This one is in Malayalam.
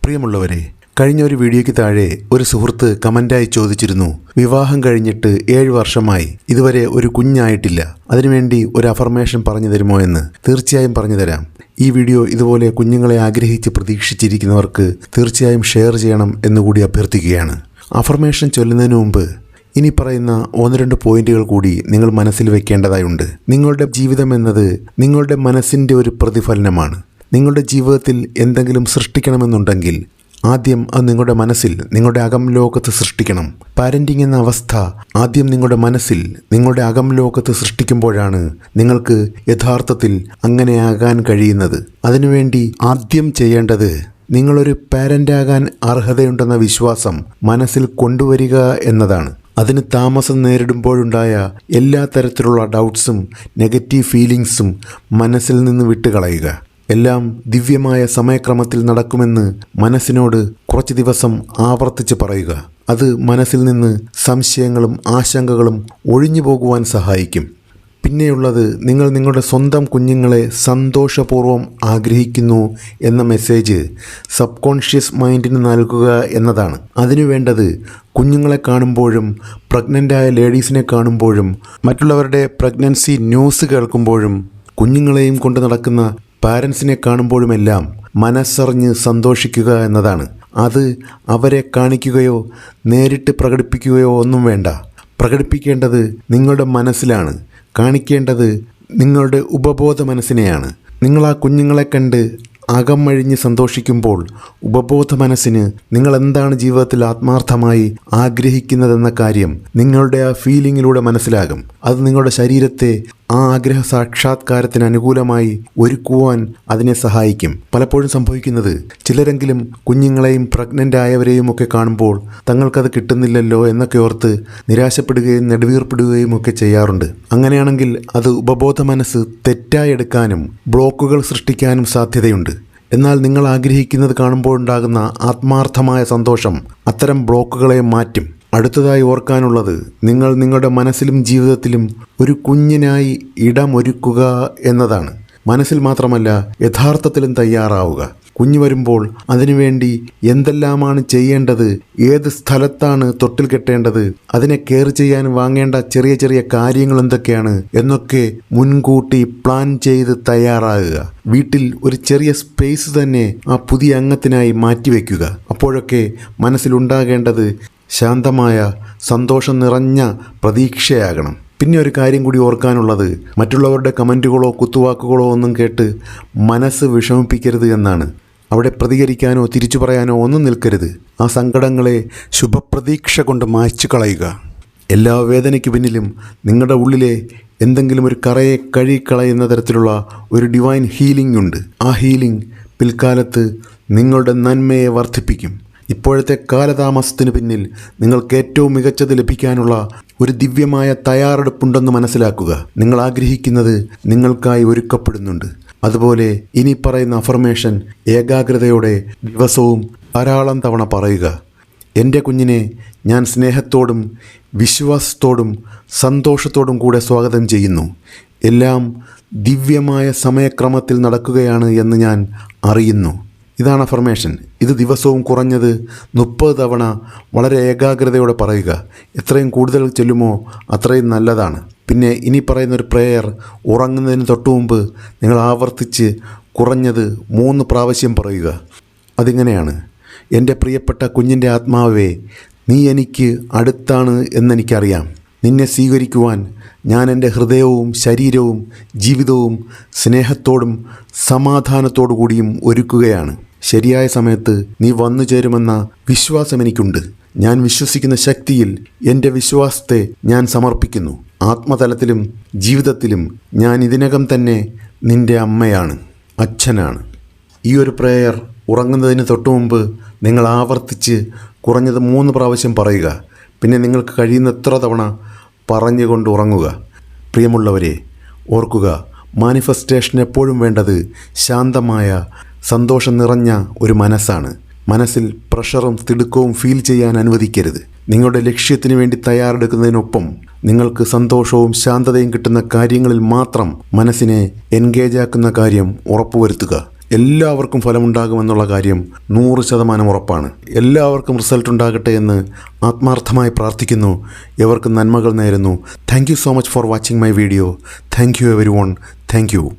പ്രിയമുള്ളവരെ, കഴിഞ്ഞ ഒരു വീഡിയോയ്ക്ക് താഴെ ഒരു സുഹൃത്ത് കമൻ്റായി ചോദിച്ചിരുന്നു, വിവാഹം കഴിഞ്ഞിട്ട് 7 വർഷമായി, ഇതുവരെ ഒരു കുഞ്ഞായിട്ടില്ല, അതിനുവേണ്ടി ഒരു അഫർമേഷൻ പറഞ്ഞു തരുമോ എന്ന്. തീർച്ചയായും പറഞ്ഞു തരാം. ഈ വീഡിയോ ഇതുപോലെ കുഞ്ഞുങ്ങളെ ആഗ്രഹിച്ച് പ്രതീക്ഷിച്ചിരിക്കുന്നവർക്ക് തീർച്ചയായും ഷെയർ ചെയ്യണം എന്നുകൂടി അഭ്യർത്ഥിക്കുകയാണ്. അഫർമേഷൻ ചൊല്ലുന്നതിന് മുമ്പ് ഇനി പറയുന്ന 1-2 പോയിന്റുകൾ കൂടി നിങ്ങൾ മനസ്സിൽ വെക്കേണ്ടതായുണ്ട്. നിങ്ങളുടെ ജീവിതം എന്നത് നിങ്ങളുടെ മനസ്സിൻ്റെ ഒരു പ്രതിഫലനമാണ്. നിങ്ങളുടെ ജീവിതത്തിൽ എന്തെങ്കിലും സൃഷ്ടിക്കണമെന്നുണ്ടെങ്കിൽ ആദ്യം അത് നിങ്ങളുടെ മനസ്സിൽ, നിങ്ങളുടെ അകം ലോകത്ത് സൃഷ്ടിക്കണം. പാരൻറ്റിങ് എന്ന അവസ്ഥ ആദ്യം നിങ്ങളുടെ മനസ്സിൽ, നിങ്ങളുടെ അകം ലോകത്ത് സൃഷ്ടിക്കുമ്പോഴാണ് നിങ്ങൾക്ക് യഥാർത്ഥത്തിൽ അങ്ങനെയാകാൻ കഴിയുന്നത്. അതിനുവേണ്ടി ആദ്യം ചെയ്യേണ്ടത് നിങ്ങളൊരു പാരൻ്റാകാൻ അർഹതയുണ്ടെന്ന വിശ്വാസം മനസ്സിൽ കൊണ്ടുവരിക എന്നതാണ്. അതിന് താമസം നേരിടുമ്പോഴുണ്ടായ എല്ലാ തരത്തിലുള്ള ഡൗട്ട്സും നെഗറ്റീവ് ഫീലിങ്സും മനസ്സിൽ നിന്ന് വിട്ടുകളയുക. എല്ലാം ദിവ്യമായ സമയക്രമത്തിൽ നടക്കുമെന്ന് മനസ്സിനോട് കുറച്ച് ദിവസം ആവർത്തിച്ച് പറയുക. അത് മനസ്സിൽ നിന്ന് സംശയങ്ങളും ആശങ്കകളും ഒഴിഞ്ഞു പോകുവാൻ സഹായിക്കും. പിന്നെയുള്ളത്, നിങ്ങൾ നിങ്ങളുടെ സ്വന്തം കുഞ്ഞുങ്ങളെ സന്തോഷപൂർവ്വം ആഗ്രഹിക്കുന്നു എന്ന മെസ്സേജ് സബ് കോൺഷ്യസ് മൈൻഡിന് നൽകുക എന്നതാണ്. അതിനു വേണ്ടത് കുഞ്ഞുങ്ങളെ കാണുമ്പോഴും, പ്രഗ്നൻ്റായ ലേഡീസിനെ കാണുമ്പോഴും, മറ്റുള്ളവരുടെ പ്രഗ്നൻസി ന്യൂസ് കേൾക്കുമ്പോഴും, കുഞ്ഞുങ്ങളെയും കൊണ്ട് നടക്കുന്ന പാരൻസിനെ കാണുമ്പോഴുമെല്ലാം മനസ്സറിഞ്ഞ് സന്തോഷിക്കുക എന്നതാണ്. അത് അവരെ കാണിക്കുകയോ നേരിട്ട് പ്രകടിപ്പിക്കുകയോ ഒന്നും വേണ്ട. പ്രകടിപ്പിക്കേണ്ടത് നിങ്ങളുടെ മനസ്സിലാണ്. കാണിക്കേണ്ടത് നിങ്ങളുടെ ഉപബോധ മനസ്സിനെയാണ്. നിങ്ങൾ ആ കുഞ്ഞുങ്ങളെ കണ്ട് അകമഴിഞ്ഞ് സന്തോഷിക്കുമ്പോൾ ഉപബോധ മനസ്സിന് നിങ്ങൾ എന്താണ് ജീവിതത്തിൽ ആത്മാർത്ഥമായി ആഗ്രഹിക്കുന്നതെന്ന കാര്യം നിങ്ങളുടെ ആ ഫീലിങ്ങിലൂടെ മനസ്സിലാകും. അത് നിങ്ങളുടെ ശരീരത്തെ ആ ആഗ്രഹ സാക്ഷാത്കാരത്തിന് അനുകൂലമായി ഒരുക്കുവാൻ അതിനെ സഹായിക്കും. പലപ്പോഴും സംഭവിക്കുന്നത്, ചിലരെങ്കിലും കുഞ്ഞുങ്ങളെയും പ്രഗ്നൻ്റ് ആയവരെയും ഒക്കെ കാണുമ്പോൾ തങ്ങൾക്കത് കിട്ടുന്നില്ലല്ലോ എന്നൊക്കെ ഓർത്ത് നിരാശപ്പെടുകയും നെടുവീർപ്പിടുകയും ഒക്കെ ചെയ്യാറുണ്ട്. അങ്ങനെയാണെങ്കിൽ അത് ഉപബോധ മനസ്സ് തെറ്റായി എടുക്കാനും ബ്ലോക്കുകൾ സൃഷ്ടിക്കാനും സാധ്യതയുണ്ട്. എന്നാൽ നിങ്ങൾ ആഗ്രഹിക്കുന്നത് കാണുമ്പോഴുണ്ടാകുന്ന ആത്മാർത്ഥമായ സന്തോഷം അത്തരം ബ്ലോക്കുകളെ മാറ്റും. അടുത്തതായി ഓർക്കാനുള്ളത്, നിങ്ങൾ നിങ്ങളുടെ മനസ്സിലും ജീവിതത്തിലും ഒരു കുഞ്ഞിനായി ഇടമൊരുക്കുക എന്നതാണ്. മനസ്സിൽ മാത്രമല്ല, യഥാർത്ഥത്തിലും തയ്യാറാവുക. കുഞ്ഞ് വരുമ്പോൾ അതിനുവേണ്ടി എന്തെല്ലാമാണ് ചെയ്യേണ്ടത്, ഏത് സ്ഥലത്താണ് തൊട്ടിൽ കെട്ടേണ്ടത്, അതിനെ കെയർ ചെയ്യാൻ വാങ്ങേണ്ട ചെറിയ ചെറിയ കാര്യങ്ങൾ എന്തൊക്കെയാണ് എന്നൊക്കെ മുൻകൂട്ടി പ്ലാൻ ചെയ്ത് തയ്യാറാകുക. വീട്ടിൽ ഒരു ചെറിയ സ്പേസ് തന്നെ ആ പുതിയ അംഗത്തിനായി മാറ്റിവെക്കുക. അപ്പോഴൊക്കെ മനസ്സിലുണ്ടാകേണ്ടത് ശാന്തമായ, സന്തോഷം നിറഞ്ഞ പ്രതീക്ഷയാകണം. പിന്നെ ഒരു കാര്യം കൂടി ഓർക്കാനുള്ളത്, മറ്റുള്ളവരുടെ കമൻറ്റുകളോ കുത്തുവാക്കുകളോ ഒന്നും കേട്ട് മനസ്സ് വിഷമിപ്പിക്കരുത് എന്നാണ്. അവിടെ പ്രതികരിക്കാനോ തിരിച്ചു പറയാനോ ഒന്നും നിൽക്കരുത്. ആ സങ്കടങ്ങളെ ശുഭപ്രതീക്ഷ കൊണ്ട് മായ്ച്ചു കളയുക. എല്ലാ വേദനയ്ക്ക് പിന്നിലും നിങ്ങളുടെ ഉള്ളിലെ എന്തെങ്കിലും ഒരു കറയെ കഴുകിക്കളയുന്ന തരത്തിലുള്ള ഒരു ഡിവൈൻ ഹീലിംഗ് ഉണ്ട്. ആ ഹീലിംഗ് പിൽക്കാലത്ത് നിങ്ങളുടെ നന്മയെ വർദ്ധിപ്പിക്കും. ഇപ്പോഴത്തെ കാലതാമസത്തിന് പിന്നിൽ നിങ്ങൾക്ക് ഏറ്റവും മികച്ചത് ലഭിക്കാനുള്ള ഒരു ദിവ്യമായ തയ്യാറെടുപ്പുണ്ടെന്ന് മനസ്സിലാക്കുക. നിങ്ങൾ ആഗ്രഹിക്കുന്നത് നിങ്ങൾക്കായി ഒരുക്കപ്പെടുന്നുണ്ട്. അതുപോലെ ഇനി പറയുന്ന അഫർമേഷൻ ഏകാഗ്രതയോടെ ദിവസവും ധാരാളം തവണ പറയുക. എൻ്റെ കുഞ്ഞിനെ ഞാൻ സ്നേഹത്തോടും വിശ്വാസത്തോടും സന്തോഷത്തോടും കൂടെ സ്വാഗതം ചെയ്യുന്നു. എല്ലാം ദിവ്യമായ സമയക്രമത്തിൽ നടക്കുകയാണ് എന്ന് ഞാൻ അറിയുന്നു. ഇതാണ് അഫർമേഷൻ. ഇത് ദിവസവും കുറഞ്ഞത് 30 തവണ വളരെ ഏകാഗ്രതയോടെ പറയുക. എത്രയും കൂടുതൽ ചൊല്ലുമോ അത്രയും നല്ലതാണ്. പിന്നെ ഇനി പറയുന്നൊരു പ്രെയർ ഉറങ്ങുന്നതിന് തൊട്ടു മുമ്പ് നിങ്ങൾ ആവർത്തിച്ച് കുറഞ്ഞത് 3 പ്രാവശ്യം പറയുക. അതിങ്ങനെയാണ്: എൻ്റെ പ്രിയപ്പെട്ട കുഞ്ഞിൻ്റെ ആത്മാവേ, നീ എനിക്ക് അടുത്താണ് എന്നെനിക്കറിയാം. നിന്നെ സ്വീകരിക്കുവാൻ ഞാൻ എൻ്റെ ഹൃദയവും ശരീരവും ജീവിതവും സ്നേഹത്തോടും സമാധാനത്തോടു കൂടിയും ഒരുക്കുകയാണ്. ശരിയായ സമയത്ത് നീ വന്നു ചേരുമെന്ന വിശ്വാസം എനിക്കുണ്ട്. ഞാൻ വിശ്വസിക്കുന്ന ശക്തിയിൽ എൻ്റെ വിശ്വാസത്തെ ഞാൻ സമർപ്പിക്കുന്നു. ആത്മതലത്തിലും ജീവിതത്തിലും ഞാൻ ഇതിനകം തന്നെ നിൻ്റെ അമ്മയാണ്, അച്ഛനാണ്. ഈ ഒരു പ്രെയർ ഉറങ്ങുന്നതിന് തൊട്ടു മുമ്പ് നിങ്ങൾ ആവർത്തിച്ച് കുറഞ്ഞത് 3 പ്രാവശ്യം പറയുക. പിന്നെ നിങ്ങൾക്ക് കഴിയുന്നത്ര തവണ പറഞ്ഞുകൊണ്ട് ഉറങ്ങുക. പ്രിയമുള്ളവരെ, ഓർക്കുക, മാനിഫെസ്റ്റേഷൻ എപ്പോഴും വേണ്ടത് ശാന്തമായ, സന്തോഷം നിറഞ്ഞ ഒരു മനസ്സാണ്. മനസ്സിൽ പ്രഷറും തിടുക്കവും ഫീൽ ചെയ്യാൻ അനുവദിക്കരുത്. നിങ്ങളുടെ ലക്ഷ്യത്തിന് വേണ്ടി തയ്യാറെടുക്കുന്നതിനൊപ്പം നിങ്ങൾക്ക് സന്തോഷവും ശാന്തതയും കിട്ടുന്ന കാര്യങ്ങളിൽ മാത്രം മനസ്സിനെ എൻഗേജ് ആക്കുന്ന കാര്യം ഉറപ്പുവരുത്തുക. എല്ലാവർക്കും ഫലമുണ്ടാകുമെന്നുള്ള കാര്യം 100% ഉറപ്പാണ്. എല്ലാവർക്കും റിസൾട്ട് ഉണ്ടാകട്ടെ എന്ന് ആത്മാർത്ഥമായി പ്രാർത്ഥിക്കുന്നു. എവർക്കും നന്മകൾ നേരുന്നു. Thank you so much for watching my video. Thank you everyone. Thank you.